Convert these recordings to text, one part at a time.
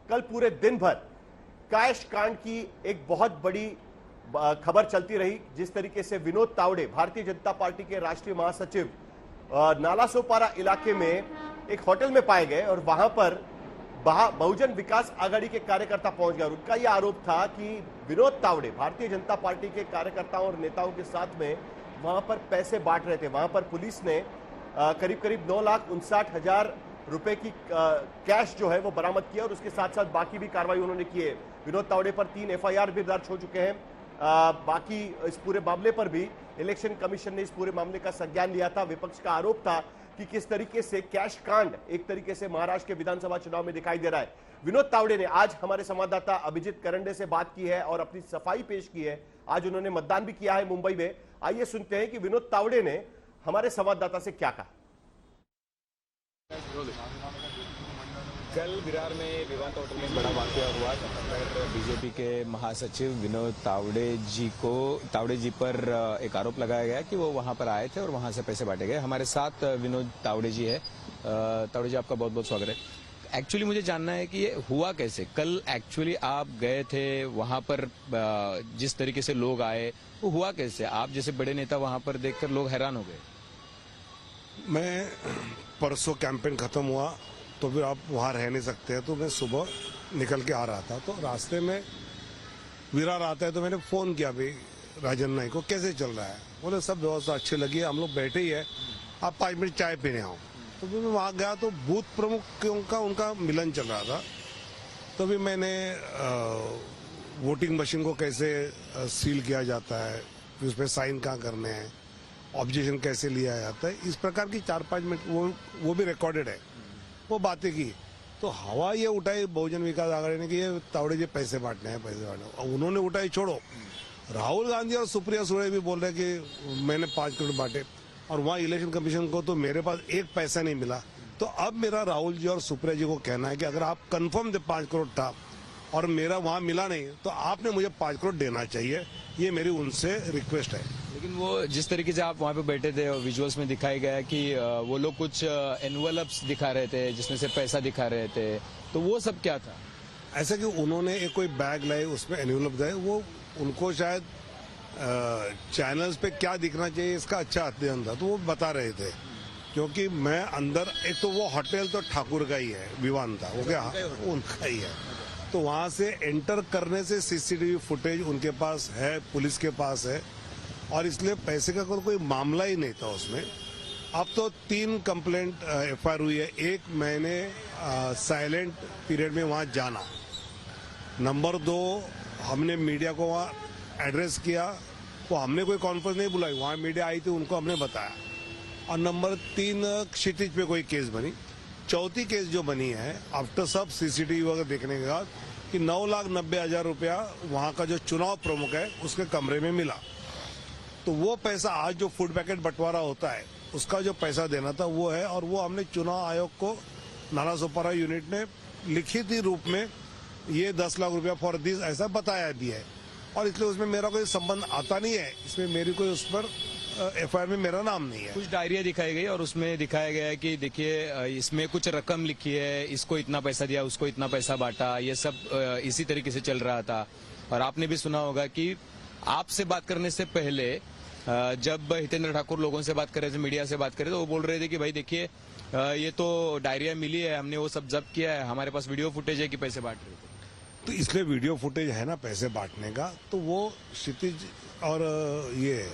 कल पूरे दिन भर कैश कांड की एक बहुत बड़ी खबर चलती रही। जिस तरीके से विनोद तावड़े, भारतीय जनता पार्टी के राष्ट्रीय महासचिव, नालासोपारा इलाके में एक होटल में पाए गए और वहां पर बहुजन विकास आघाड़ी के कार्यकर्ता पहुंच गए। उनका यह आरोप था कि विनोद तावड़े भारतीय जनता पार्टी के कार्यकर्ताओं और नेताओं के साथ में वहां पर पैसे बांट रहे थे। वहां पर पुलिस ने करीब करीब 9,59,000 रुपए की कैश जो है वो बरामद किया और उसके साथ साथ बाकी भी कार्रवाई उन्होंने की है। विनोद तावड़े पर 3 एफआईआर भी दर्ज हो चुके हैं। बाकी इस पूरे मामले पर भी इलेक्शन कमीशन ने इस पूरे मामले का संज्ञान लिया था। विपक्ष का आरोप था कि किस तरीके से कैश कांड एक तरीके से महाराष्ट्र के विधानसभा चुनाव में दिखाई दे रहा है। विनोद तावड़े ने आज हमारे संवाददाता अभिजीत करंडे से बात की है और अपनी सफाई पेश की है। आज उन्होंने मतदान भी किया है मुंबई में। आइए सुनते हैं कि विनोद तावड़े ने हमारे संवाददाता से क्या कहा। कल विरार में विवाद होटल में बड़ा वाकया हुआ जहां बीजेपी के महासचिव विनोद तावड़े जी पर एक आरोप लगाया गया कि वो वहां पर आए थे और वहां से पैसे बांटे गए। हमारे साथ विनोद तावड़े जी है। तावड़े जी, आपका बहुत बहुत स्वागत है। एक्चुअली मुझे जानना है कि ये हुआ कैसे। कल एक्चुअली आप गए थे वहां पर, जिस तरीके से लोग आए वो हुआ कैसे? आप जैसे बड़े नेता वहां पर देखकर लोग हैरान हो गए। मैं परसों कैंपेन खत्म हुआ तो फिर आप वहाँ रह नहीं सकते हैं, तो मैं सुबह निकल के आ रहा था तो रास्ते में विरार आता है तो मैंने फ़ोन किया भाई राजन नाई को, कैसे चल रहा है। बोले सब व्यवस्था अच्छी लगी है, हम लोग बैठे ही है, आप 5 मिनट चाय पीने आओ। तो फिर मैं वहाँ गया तो बूथ प्रमुखों का उनका मिलन चल रहा था। तो भी मैंने वोटिंग मशीन को कैसे सील किया जाता है, फिर उस पर साइन कहाँ करने हैं, ऑब्जेक्शन कैसे लिया जाता है, इस प्रकार की 4-5 मिनट वो भी रिकॉर्डेड है, वो बातें की। तो हवा ये उठाई बहुजन विकास आघाड़ी ने कि ये तावड़े जी पैसे बांटने हैं, पैसे बांटने। और उन्होंने उठाई, छोड़ो, राहुल गांधी और सुप्रिया सुळे भी बोल रहे कि मैंने 5 करोड़ बांटे और वहाँ इलेक्शन कमीशन को तो मेरे पास 1 पैसा नहीं मिला। तो अब मेरा राहुल जी और सुप्रिया जी को कहना है कि अगर आप कंफर्म थे 5 करोड़ था और मेरा वहाँ मिला नहीं तो आपने मुझे 5 करोड़ देना चाहिए, ये मेरी उनसे रिक्वेस्ट है। लेकिन वो जिस तरीके से आप वहाँ पे बैठे थे विजुअल्स में दिखाई गया कि वो लोग कुछ एनवलप्स दिखा रहे थे जिसमें से पैसा दिखा रहे थे, तो वो सब क्या था? ऐसा कि उन्होंने एक कोई बैग लाए, उसमें एनवलप गए, वो उनको शायद चैनल्स पे क्या दिखना चाहिए इसका अच्छा अध्ययन था, तो वो बता रहे थे। क्योंकि मैं अंदर, एक तो वो होटल तो ठाकुर का ही है, विवान था वो, क्या उनका ही है, तो वहां से एंटर करने से सीसीटीवी फुटेज उनके पास है, पुलिस के पास है, और इसलिए पैसे का कोई मामला ही नहीं था उसमें। अब तो 3 कंप्लेंट एफआईआर हुई है। एक, मैंने साइलेंट पीरियड में वहां जाना। नंबर 2, हमने मीडिया को वहां एड्रेस किया, तो हमने कोई कॉन्फ्रेंस नहीं बुलाई, वहां मीडिया आई थी, उनको हमने बताया। और नंबर 3, क्षितिज पे कोई केस बनी। चौथी केस जो बनी है आफ्टर सब सीसीटीवी वगैरह देखने के बाद कि 9,90,000 रुपया वहां का जो चुनाव प्रमुख है उसके कमरे में मिला। तो वो पैसा आज जो फूड पैकेट बंटवारा होता है उसका जो पैसा देना था वो है, और वो हमने चुनाव आयोग को नालासोपारा यूनिट ने लिखित रूप में ये 10 लाख रुपया फॉर दिस ऐसा बताया भी है, और इसलिए उसमें मेरा कोई संबंध आता नहीं है। इसमें मेरी कोई उस पर एफआईआर में मेरा नाम नहीं है। कुछ डायरिया दिखाई गई और उसमें दिखाया गया है कि देखिए इसमें कुछ रकम लिखी है, इसको इतना पैसा दिया, उसको इतना पैसा बांटा, ये सब इसी तरीके से चल रहा था। और आपने भी सुना होगा कि आपसे बात करने से पहले जब हितेंद्र ठाकुर लोगों से बात कर रहे थे, मीडिया से बात कर रहे थे, वो बोल रहे थे कि भाई देखिए ये तो डायरिया मिली है, हमने वो सब जब्त किया है, हमारे पास वीडियो फुटेज है कि पैसे बांट रहे थे। तो इसलिए वीडियो फुटेज है ना पैसे बांटने का, तो वो क्षितिज और ये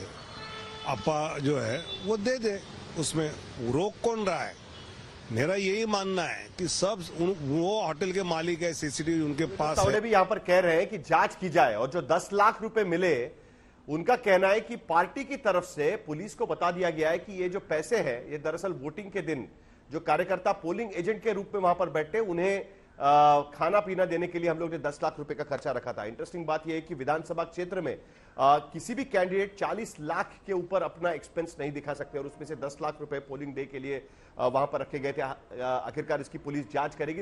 अपा जो है वो दे दे, उसमें रोक कौन रहा है। मेरा यही मानना है कि सब वो होटल के मालिक है, सीसीटीवी उनके पास है। तावड़े भी यहाँ पर कह रहे हैं कि जांच की जाए, और जो 10 लाख रुपए मिले, उनका कहना है कि पार्टी की तरफ से पुलिस को बता दिया गया है कि ये जो पैसे हैं ये दरअसल वोटिंग के दिन जो कार्यकर्ता पोलिंग एजेंट के रूप में वहां पर बैठे उन्हें खाना पीना देने के लिए हम लोग ने 10 लाख रुपए का खर्चा रखा था। इंटरेस्टिंग बात यह है कि विधानसभा क्षेत्र में किसी भी कैंडिडेट 40 लाख के ऊपर अपना एक्सपेंस नहीं दिखा सकते, और उसमें से 10 लाख रुपए पोलिंग डे के लिए वहां पर रखे गए थे। आखिरकार इसकी पुलिस जांच करेगी।